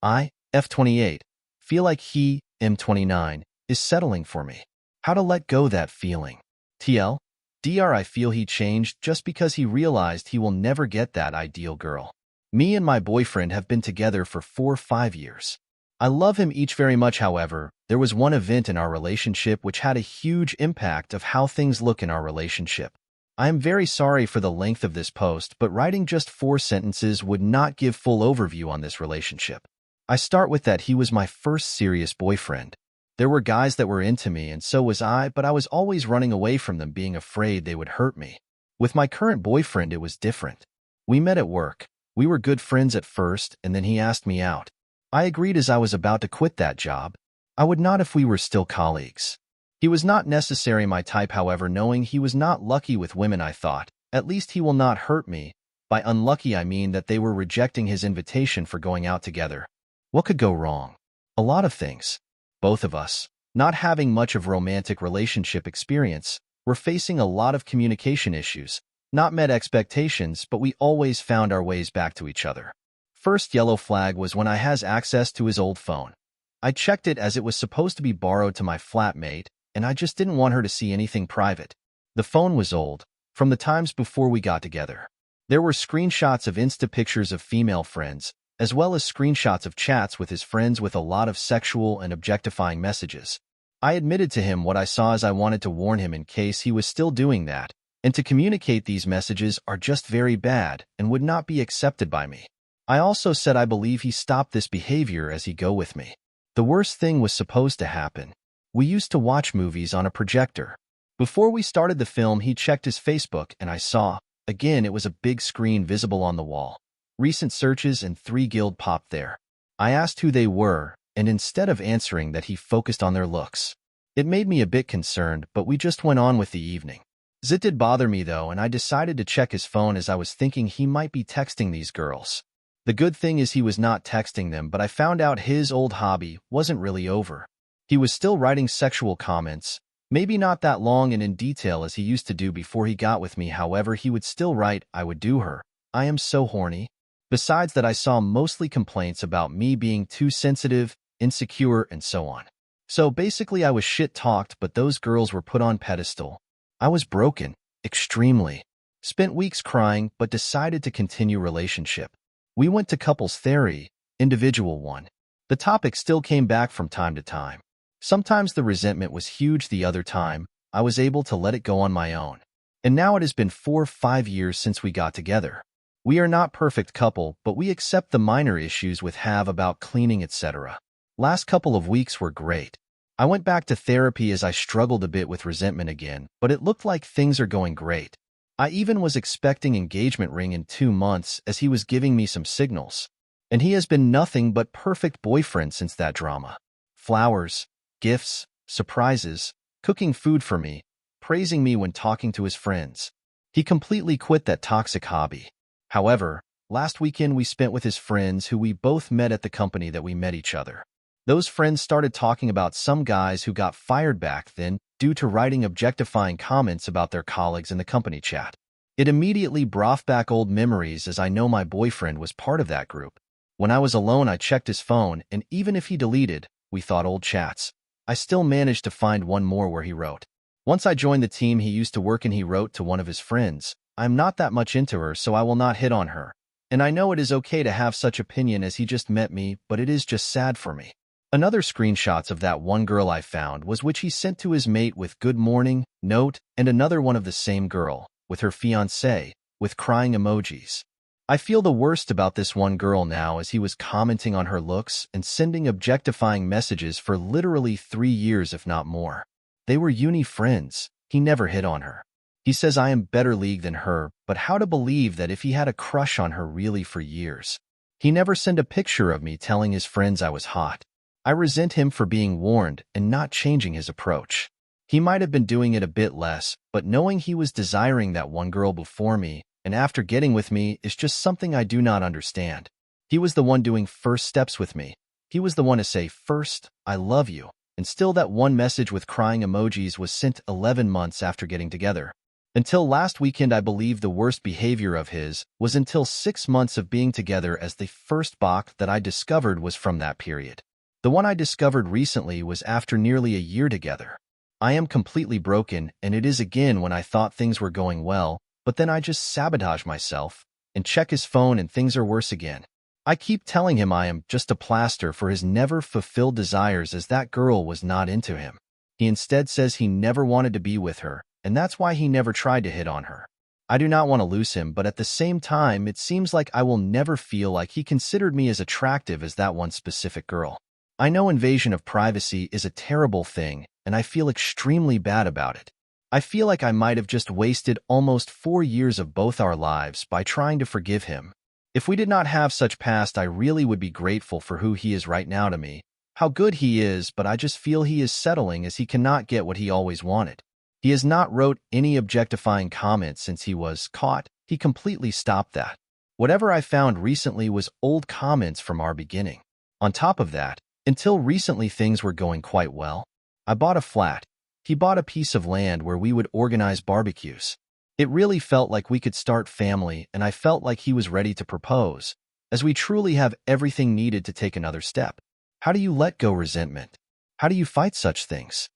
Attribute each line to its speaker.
Speaker 1: I, F28, feel like he, M29, is settling for me. How to let go that feeling. TL, DR I feel he changed just because he realized he will never get that ideal girl. Me and my boyfriend have been together for 4-5 years. I love him each very much. However, there was one event in our relationship which had a huge impact of how things look in our relationship. I am very sorry for the length of this post, but writing just 4 sentences would not give full overview on this relationship. I start with that he was my first serious boyfriend. There were guys that were into me, and so was I, but I was always running away from them, being afraid they would hurt me. With my current boyfriend, it was different. We met at work. We were good friends at first, and then he asked me out. I agreed as I was about to quit that job. I would not if we were still colleagues. He was not necessarily my type, however, knowing he was not lucky with women, I thought, at least he will not hurt me. By unlucky, I mean that they were rejecting his invitation for going out together. What could go wrong? A lot of things. Both of us, not having much of romantic relationship experience, were facing a lot of communication issues, not met expectations, but we always found our ways back to each other. First yellow flag was when I has access to his old phone. I checked it as it was supposed to be borrowed to my flatmate, and I just didn't want her to see anything private. The phone was old, from the times before we got together. There were screenshots of Insta pictures of female friends, as well as screenshots of chats with his friends with a lot of sexual and objectifying messages. I admitted to him what I saw as I wanted to warn him in case he was still doing that, and to communicate these messages are just very bad and would not be accepted by me. I also said I believe he stopped this behavior as he go with me. The worst thing was supposed to happen. We used to watch movies on a projector. Before we started the film, he checked his Facebook and I saw, again, it was a big screen visible on the wall. Recent searches and 3 guild popped there. I asked who they were, and instead of answering that, he focused on their looks. It made me a bit concerned, but we just went on with the evening. It did bother me though, and I decided to check his phone as I was thinking he might be texting these girls. The good thing is he was not texting them, but I found out his old hobby wasn't really over. He was still writing sexual comments, maybe not that long and in detail as he used to do before he got with me. However, he would still write, "I would do her. I am so horny." Besides that, I saw mostly complaints about me being too sensitive, insecure, and so on. So basically I was shit-talked, but those girls were put on pedestal. I was broken, extremely. Spent weeks crying, but decided to continue relationship. We went to couples therapy, individual one. The topic still came back from time to time. Sometimes the resentment was huge, the other time, I was able to let it go on my own. And now it has been 4-5 years since we got together. We are not perfect couple, but we accept the minor issues with have about cleaning, etc. Last couple of weeks were great. I went back to therapy as I struggled a bit with resentment again, but it looked like things are going great. I even was expecting engagement ring in 2 months as he was giving me some signals. And he has been nothing but perfect boyfriend since that drama. Flowers, gifts, surprises, cooking food for me, praising me when talking to his friends. He completely quit that toxic hobby. However, last weekend we spent with his friends who we both met at the company that we met each other. Those friends started talking about some guys who got fired back then due to writing objectifying comments about their colleagues in the company chat. It immediately brought back old memories as I know my boyfriend was part of that group. When I was alone, I checked his phone, and even if he deleted, we thought old chats, I still managed to find one more where he wrote. Once I joined the team he used to work in, he wrote to one of his friends, "I'm not that much into her, so I will not hit on her. And I know it is okay to have such opinion as he just met me, but it is just sad for me." Another screenshots of that one girl I found was which he sent to his mate with good morning, note, and another one of the same girl, with her fiancé, with crying emojis. I feel the worst about this one girl now as he was commenting on her looks and sending objectifying messages for literally 3 years if not more. They were uni friends. He never hit on her. He says I am better league than her, but how to believe that if he had a crush on her really for years? He never sent a picture of me telling his friends I was hot. I resent him for being warned and not changing his approach. He might have been doing it a bit less, but knowing he was desiring that one girl before me and after getting with me is just something I do not understand. He was the one doing first steps with me. He was the one to say first, "I love you," and still that one message with crying emojis was sent 11 months after getting together. Until last weekend, I believe the worst behavior of his was until 6 months of being together, as the first bok that I discovered was from that period. The one I discovered recently was after nearly a year together. I am completely broken, and it is again when I thought things were going well, but then I just sabotage myself and check his phone and things are worse again. I keep telling him I am just a plaster for his never fulfilled desires, as that girl was not into him. He instead says he never wanted to be with her, and that's why he never tried to hit on her. I do not want to lose him, but at the same time, it seems like I will never feel like he considered me as attractive as that one specific girl. I know invasion of privacy is a terrible thing, and I feel extremely bad about it. I feel like I might have just wasted almost 4 years of both our lives by trying to forgive him. If we did not have such past, I really would be grateful for who he is right now to me, how good he is, but I just feel he is settling as he cannot get what he always wanted. He has not wrote any objectifying comments since he was caught. He completely stopped that. Whatever I found recently was old comments from our beginning. On top of that, until recently things were going quite well. I bought a flat. He bought a piece of land where we would organize barbecues. It really felt like we could start family, and I felt like he was ready to propose, as we truly have everything needed to take another step. How do you let go resentment? How do you fight such things?